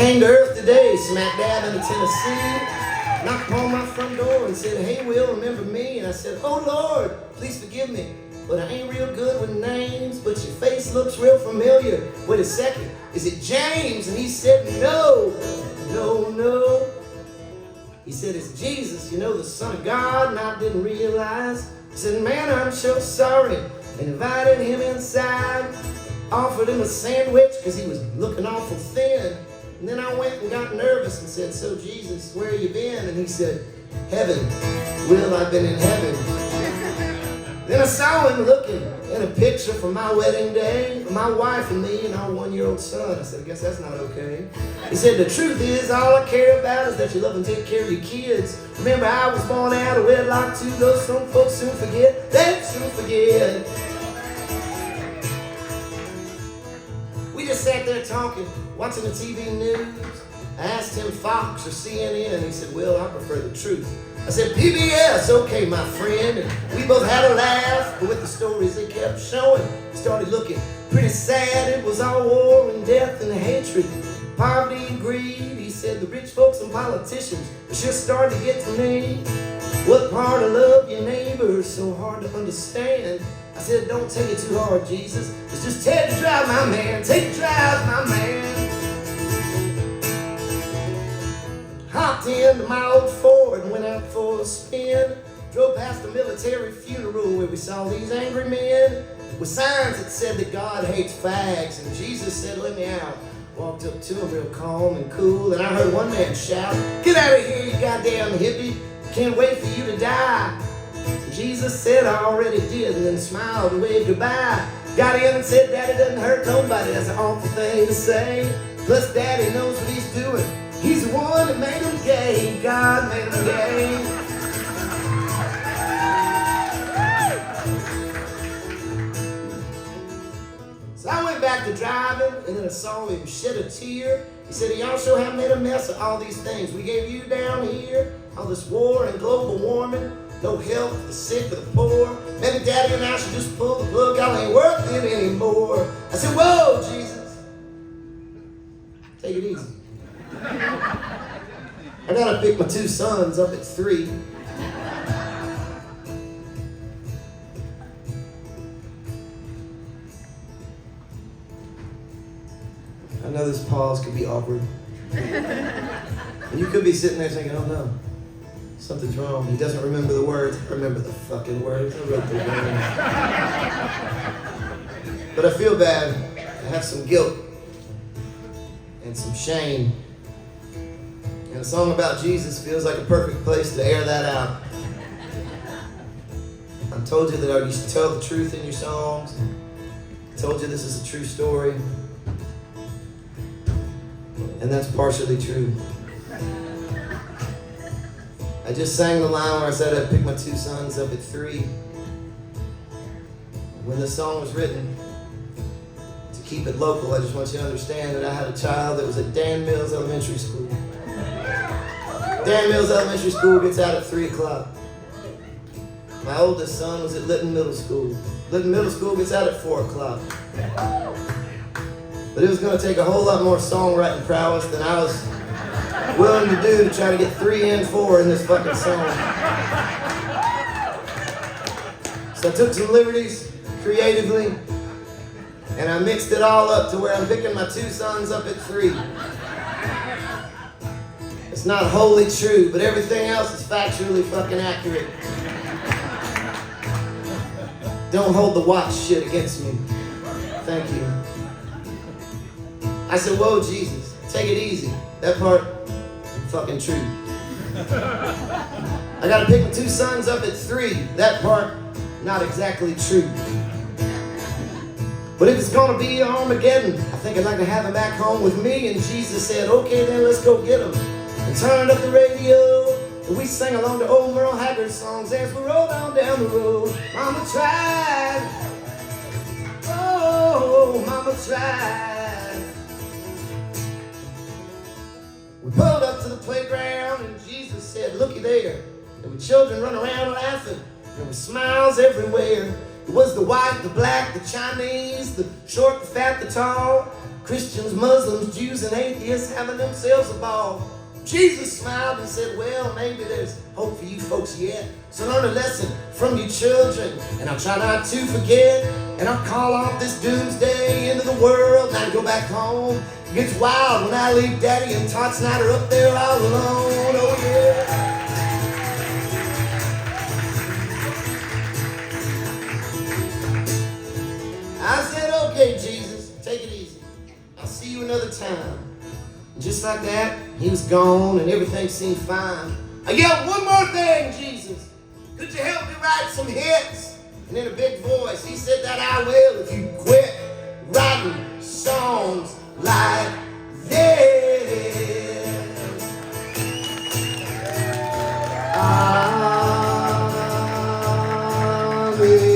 came to earth today, smack dab into Tennessee. Knocked upon my front door and said, hey, Will, remember me? And I said, oh, Lord, please forgive me. But I ain't real good with names, but your face looks real familiar. Wait a second, is it James? And he said, no. He said, it's Jesus, you know, the Son of God, and I didn't realize. He said, man, I'm so sorry. And invited him inside, offered him a sandwich because he was looking awful thin. And then I went and got nervous and said, so Jesus, where you been? And he said, heaven. Will, I've been in heaven. Then I saw him looking at a picture from my wedding day, my wife and me and our 1-year-old son. I said, I guess that's not okay. He said, the truth is, all I care about is that you love and take care of your kids. Remember, I was born out of wedlock too, though some folks soon forget. They soon forget. We just sat there talking, watching the TV news. I asked him Fox or CNN. He said, well, I prefer the truth. I said, PBS, okay, my friend. And we both had a laugh, but with the stories they kept showing, it started looking pretty sad. It was all war and death and hatred, poverty and greed. He said, the rich folks and politicians are just starting to get to me. What part of love your neighbor is so hard to understand? I said, don't take it too hard, Jesus. It's just take the drive, my man. Take the drive, my man. Hopped into my old Ford and went out for a spin. Drove past a military funeral where we saw these angry men with signs that said that God hates fags. And Jesus said, let me out. Walked up to him real calm and cool, and I heard one man shout, get out of here, you goddamn hippie. Can't wait for you to die. Jesus said, I already did, and then smiled and waved goodbye. Got in and said, Daddy doesn't hurt nobody. That's an awful thing to say. Plus, Daddy knows what he's doing. He's the one that made him gay. God made him gay. So I went back to driving, and then I saw him shed a tear. He said, y'all sure have made a mess of all these things. We gave you down here, all this war and global warming, no help for the sick or the poor. Maybe Daddy and I should just pull the plug. Y'all ain't worth it anymore. I said, whoa, Jesus. Take it easy. I gotta pick my 2 sons up at 3. I know this pause could be awkward. And you could be sitting there thinking, oh no, something's wrong. He doesn't remember the words. I remember the fucking words. I wrote the words. But I feel bad. I have some guilt and some shame. And a song about Jesus feels like a perfect place to air that out. I told you that I used to tell the truth in your songs. I told you this is a true story. And that's partially true. I just sang the line where I said I'd pick my 2 sons up at 3. When the song was written, to keep it local, I just want you to understand that I had a child that was at Dan Mills Elementary School. Dan Mills Elementary School gets out at 3 o'clock. My oldest son was at Lytton Middle School. Lytton Middle School gets out at 4 o'clock. But it was going to take a whole lot more songwriting prowess than I was willing to do to try to get 3 and 4 in this fucking song. So I took some liberties creatively, and I mixed it all up to where I'm picking my 2 sons up at 3. It's not wholly true, but everything else is factually fucking accurate. Don't hold the watch shit against me. Thank you. I said, whoa, Jesus, take it easy. That part, fucking true. I gotta pick my 2 sons up at 3. That part, not exactly true. But if it's gonna be Armageddon, I think I'd like to have him back home with me. And Jesus said, okay, then let's go get him. And turned up the radio, and we sang along to old Merle Haggard songs as we rolled on down the road. Mama tried, oh, Mama tried. We pulled up to the playground, and Jesus said, looky there. There were children running around laughing. There were smiles everywhere. It was the white, the black, the Chinese, the short, the fat, the tall. Christians, Muslims, Jews, and atheists having themselves a ball. Jesus smiled and said, well, maybe there's hope for you folks yet. So learn a lesson from your children, and I'll try not to forget. And I'll call off this doomsday into the world, and I go back home. It gets wild when I leave Daddy and Todd Snyder up there all alone. Oh yeah. I said, okay, Jesus, take it easy. I'll see you another time. And just like that, he was gone and everything seemed fine. I yelled, one more thing, Jesus. Could you help me write some hits? And in a big voice, he said that I will if you quit writing songs like this. Amen.